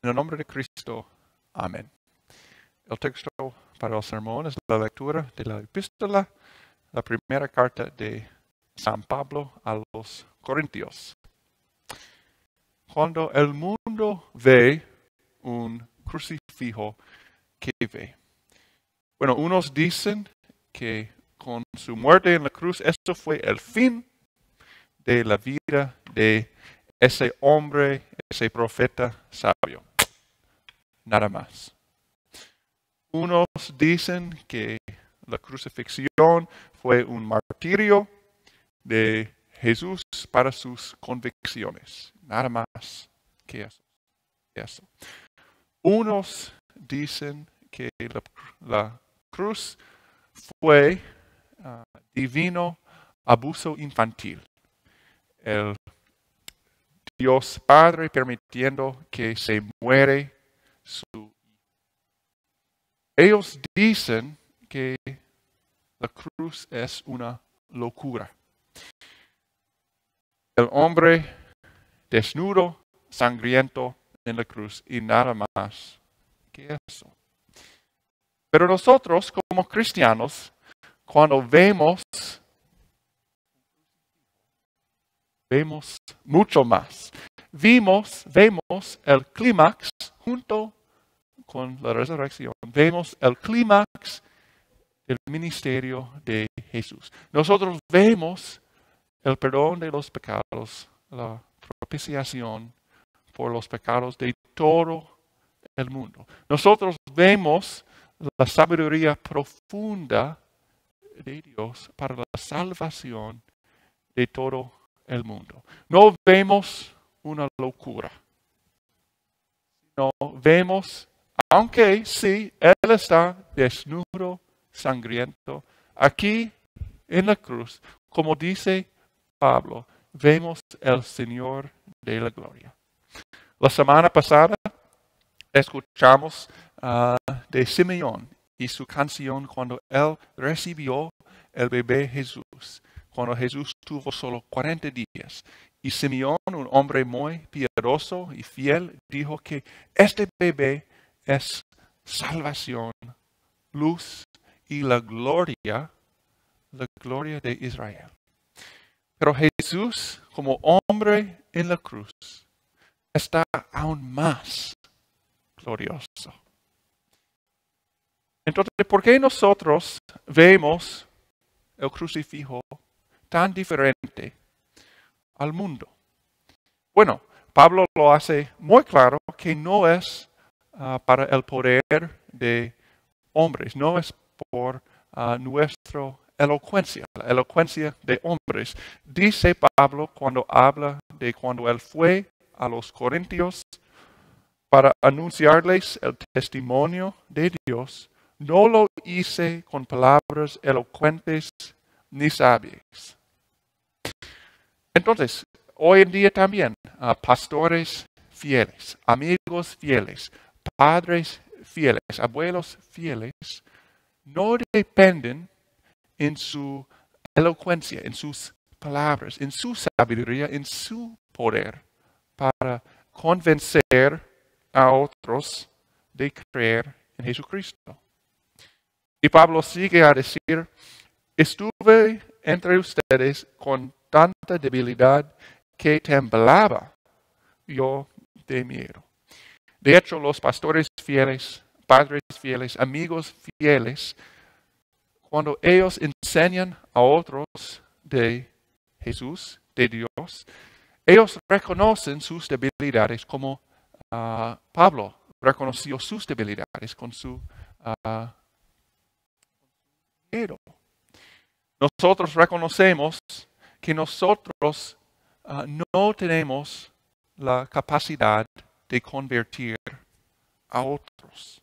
En el nombre de Cristo. Amén. El texto para el sermón es la lectura de la epístola, la primera carta de San Pablo a los Corintios. Cuando el mundo ve un crucifijo, ¿qué ve? Bueno, unos dicen que con su muerte en la cruz, esto fue el fin de la vida de ese hombre, ese profeta sabio. Nada más. Unos dicen que la crucifixión fue un martirio de Jesús para sus convicciones. Nada más que eso. Unos dicen que la cruz fue divino abuso infantil. El Dios Padre permitiendo que se muere su hijo. Ellos dicen que la cruz es una locura. El hombre desnudo, sangriento en la cruz y nada más que eso. Pero nosotros como cristianos, cuando vemos mucho más. Vemos el clímax junto con la resurrección. Vemos el clímax del ministerio de Jesús. Nosotros vemos el perdón de los pecados, la propiciación por los pecados de todo el mundo. Nosotros vemos la sabiduría profunda de Dios para la salvación de todo el mundo. No vemos una locura. No vemos, aunque sí, Él está desnudo, sangriento, aquí en la cruz, como dice Pablo, vemos el Señor de la gloria. La semana pasada escuchamos de Simeón y su canción cuando él recibió el bebé Jesús, cuando Jesús tuvo solo 40 días. Y Simeón, un hombre muy piadoso y fiel, dijo que este bebé es salvación, luz y la gloria de Israel. Pero Jesús, como hombre en la cruz, está aún más glorioso. Entonces, ¿por qué nosotros vemos el crucifijo tan diferente al mundo? Bueno, Pablo lo hace muy claro que no es para el poder de hombres, no es por nuestra elocuencia, la elocuencia de hombres. Dice Pablo cuando habla de cuando él fue a los Corintios para anunciarles el testimonio de Dios, no lo hice con palabras elocuentes ni sabias. Entonces, hoy en día también, pastores fieles, amigos fieles, padres fieles, abuelos fieles, no dependen en su elocuencia, en sus palabras, en su sabiduría, en su poder para convencer a otros de creer en Jesucristo. Y Pablo sigue a decir, estuve entre ustedes con tanta debilidad que temblaba yo de miedo. De hecho, los pastores fieles, padres fieles, amigos fieles, cuando ellos enseñan a otros de Jesús, de Dios, ellos reconocen sus debilidades como Pablo reconoció sus debilidades con su miedo. Nosotros reconocemos que nosotros no tenemos la capacidad de convertir a otros.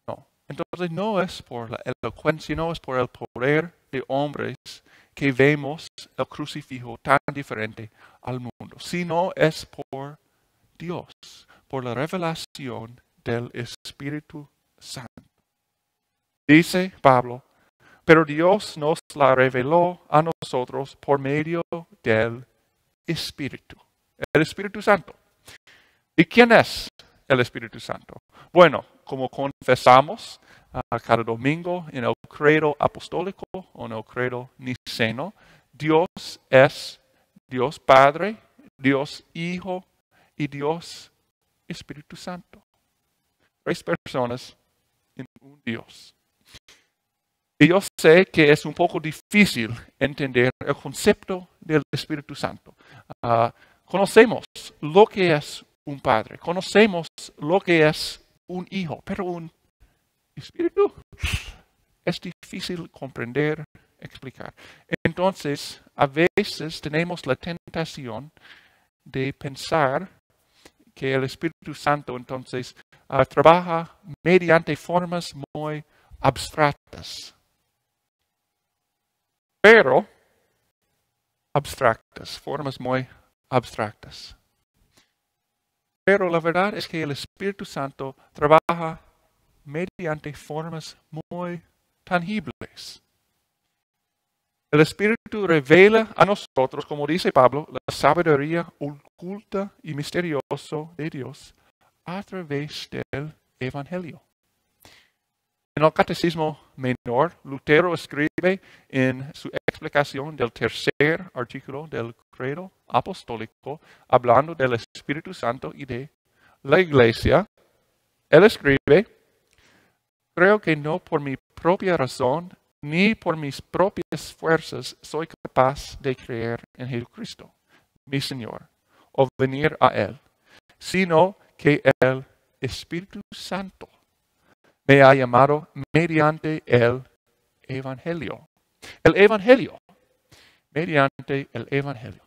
No. Entonces no es por la elocuencia, no es por el poder de hombres que vemos el crucifijo tan diferente al mundo, sino es por Dios, por la revelación del Espíritu Santo. Dice Pablo, pero Dios nos la reveló a nosotros por medio del Espíritu, el Espíritu Santo. ¿Y quién es el Espíritu Santo? Bueno, como confesamos cada domingo en el credo apostólico o en el credo niceno, Dios es Dios Padre, Dios Hijo y Dios Espíritu Santo. 3 personas en un Dios. Y yo sé que es un poco difícil entender el concepto del Espíritu Santo. Conocemos lo que es un padre, conocemos lo que es un hijo, pero un espíritu es difícil comprender, explicar. Entonces, a veces tenemos la tentación de pensar que el Espíritu Santo entonces trabaja mediante formas muy abstractas. Pero abstractas, formas muy abstractas. Pero la verdad es que el Espíritu Santo trabaja mediante formas muy tangibles. El Espíritu revela a nosotros, como dice Pablo, la sabiduría oculta y misteriosa de Dios a través del Evangelio. En el Catecismo Menor, Lutero escribe en su explicación del tercer artículo del credo apostólico, hablando del Espíritu Santo y de la Iglesia. Él escribe: creo que no por mi propia razón ni por mis propias fuerzas soy capaz de creer en Jesucristo, mi Señor, o venir a Él, sino que el Espíritu Santo me ha llamado mediante el Evangelio. El Evangelio. Mediante el Evangelio.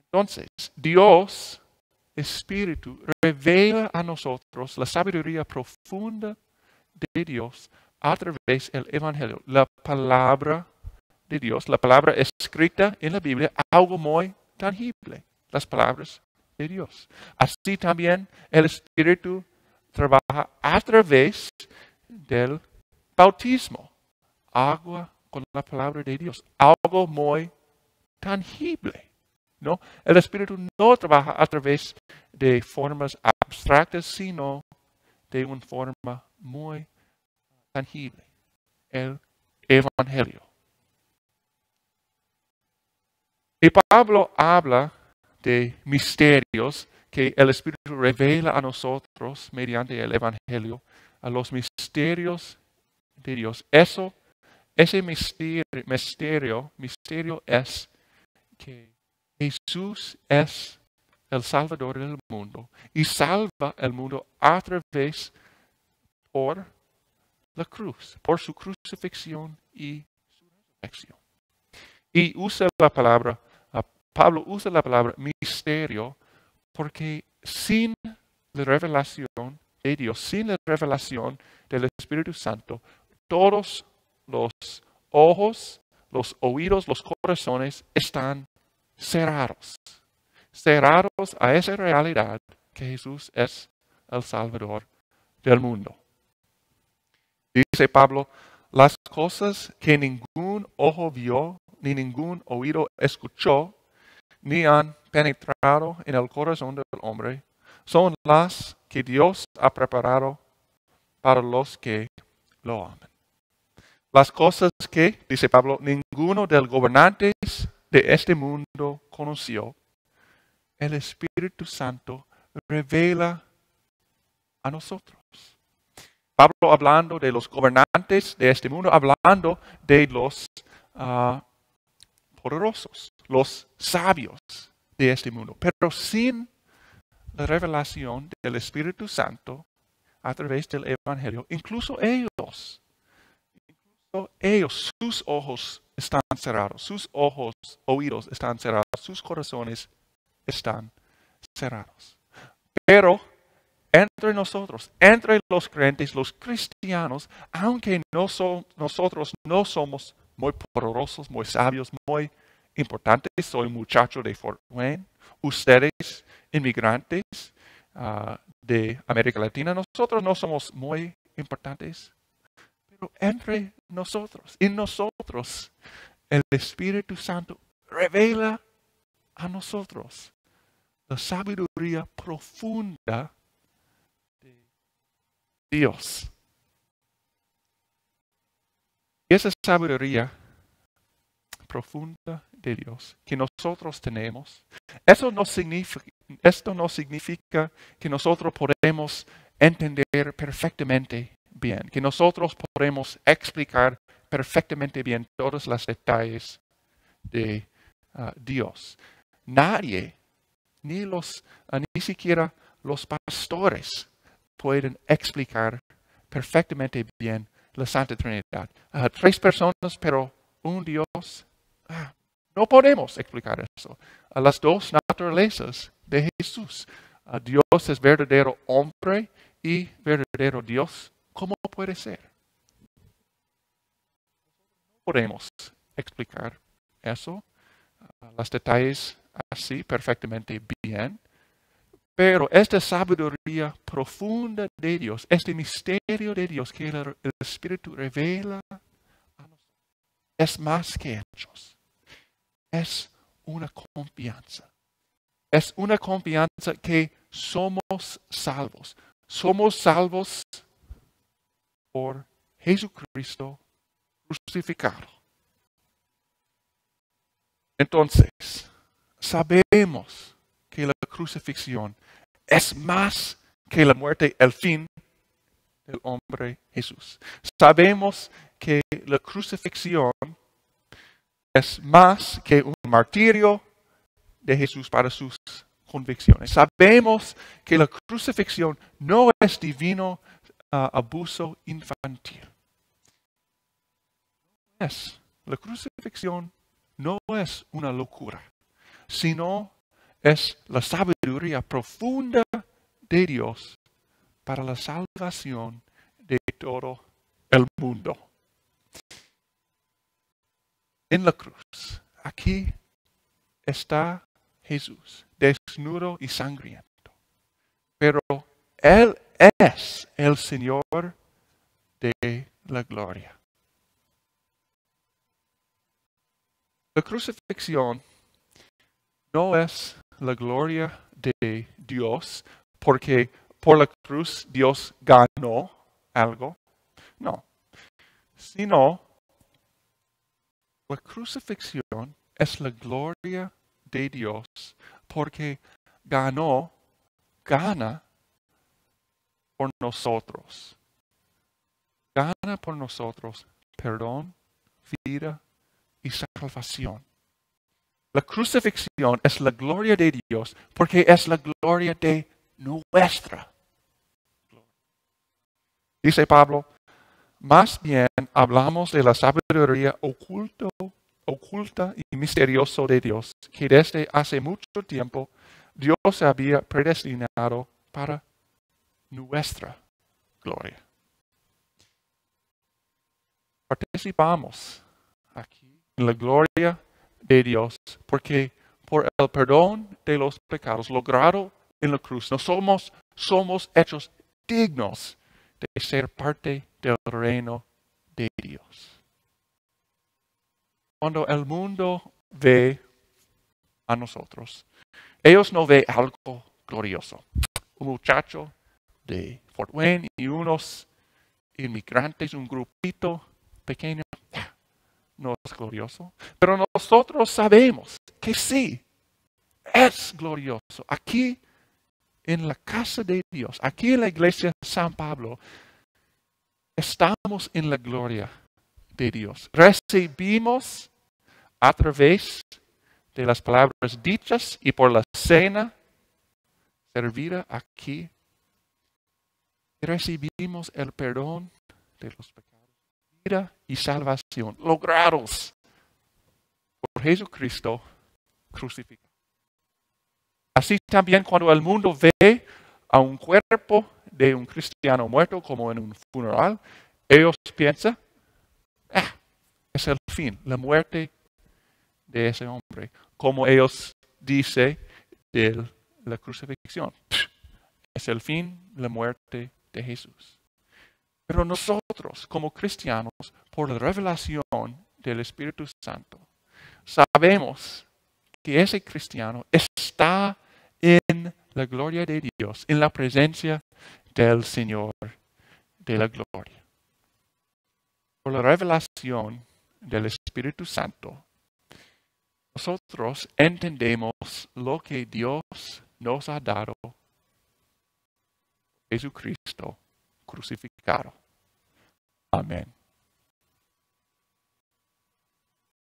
Entonces, Dios, Espíritu, revela a nosotros la sabiduría profunda de Dios a través del Evangelio. La palabra de Dios, la palabra escrita en la Biblia, algo muy tangible. Las palabras de Dios. Así también el Espíritu trabaja a través del bautismo. Agua con la palabra de Dios. Algo muy tangible. ¿No? El Espíritu no trabaja a través de formas abstractas, sino de una forma muy tangible. El Evangelio. Y Pablo habla de misterios que el Espíritu revela a nosotros mediante el Evangelio, a los misterios de Dios. Ese misterio es que Jesús es el Salvador del mundo y salva al mundo a través por la cruz, por su crucifixión y su resurrección. Y Pablo usa la palabra misterio porque sin la revelación de Dios, sin la revelación del Espíritu Santo, todos los ojos, los oídos, los corazones están cerrados. Cerrados a esa realidad que Jesús es el Salvador del mundo. Dice Pablo, las cosas que ningún ojo vio, ni ningún oído escuchó, ni han penetrado en el corazón del hombre, son las que Dios ha preparado para los que lo aman. Las cosas que, dice Pablo, ninguno de los gobernantes de este mundo conoció, el Espíritu Santo revela a nosotros. Pablo hablando de los gobernantes de este mundo, hablando de los poderosos, los sabios de este mundo. Pero sin la revelación del Espíritu Santo a través del Evangelio, incluso ellos, sus ojos están cerrados, sus oídos están cerrados, sus corazones están cerrados. Pero entre nosotros, entre los creyentes, los cristianos, aunque nosotros no somos muy poderosos, muy sabios, muy importantes, soy un muchacho de Fort Wayne, ustedes inmigrantes de América Latina, nosotros no somos muy importantes, pero entre nosotros, en nosotros, el Espíritu Santo revela a nosotros la sabiduría profunda de Dios. Y esa sabiduría profunda de Dios que nosotros tenemos, esto no significa que nosotros podemos entender perfectamente bien, que nosotros podemos explicar perfectamente bien todos los detalles de Dios. Nadie, ni siquiera los pastores pueden explicar perfectamente bien la Santa Trinidad. Tres personas, pero un Dios. No podemos explicar eso. Las dos naturalezas de Jesús. Dios es verdadero hombre y verdadero Dios. ¿Cómo puede ser? No podemos explicar eso, los detalles así perfectamente bien. Pero esta sabiduría profunda de Dios, este misterio de Dios que el Espíritu revela a nosotros, es más que hechos. Es una confianza. Es una confianza que somos salvos. Somos salvos por Jesucristo crucificado. Entonces, sabemos que la crucifixión es más que la muerte, el fin del hombre Jesús. Sabemos que la crucifixión es más que un martirio de Jesús para sus convicciones. Sabemos que la crucifixión no es divino abuso infantil. La crucifixión no es una locura, sino es la sabiduría profunda de Dios para la salvación de todo el mundo. En la cruz, aquí está Jesús, desnudo y sangriento. Pero Él es el Señor de la gloria. La crucifixión no es la gloria de Dios porque por la cruz Dios ganó algo. No. Sino la crucifixión es la gloria de Dios porque gana por nosotros. Gana por nosotros perdón, vida y salvación. La crucifixión es la gloria de Dios porque es la gloria de nuestra gloria. Dice Pablo, más bien hablamos de la sabiduría oculta y misteriosa de Dios, que desde hace mucho tiempo Dios había predestinado para nuestra gloria. Participamos aquí en la gloria de Dios porque por el perdón de los pecados logrado en la cruz, no somos hechos dignos de ser parte del reino de Dios. Cuando el mundo ve a nosotros, ellos no ven algo glorioso. Un muchacho de Fort Wayne y unos inmigrantes, un grupito pequeño, no es glorioso. Pero nosotros sabemos que sí, es glorioso. Aquí en la casa de Dios, aquí en la iglesia de San Pablo, estamos en la gloria de Dios. Recibimos a través de las palabras dichas y por la cena servida aquí. Recibimos el perdón de los pecados, vida y salvación, logrados por Jesucristo crucificado. Así también cuando el mundo ve a un cuerpo de un cristiano muerto como en un funeral, ellos piensan, es el fin, la muerte de ese hombre. Como ellos dicen de la crucifixión, es el fin, la muerte de Jesús. Pero nosotros como cristianos, por la revelación del Espíritu Santo, sabemos que ese cristiano está en la gloria de Dios, en la presencia del Señor de la gloria. Por la revelación del Espíritu Santo, nosotros entendemos lo que Dios nos ha dado, Jesucristo crucificado. Amén.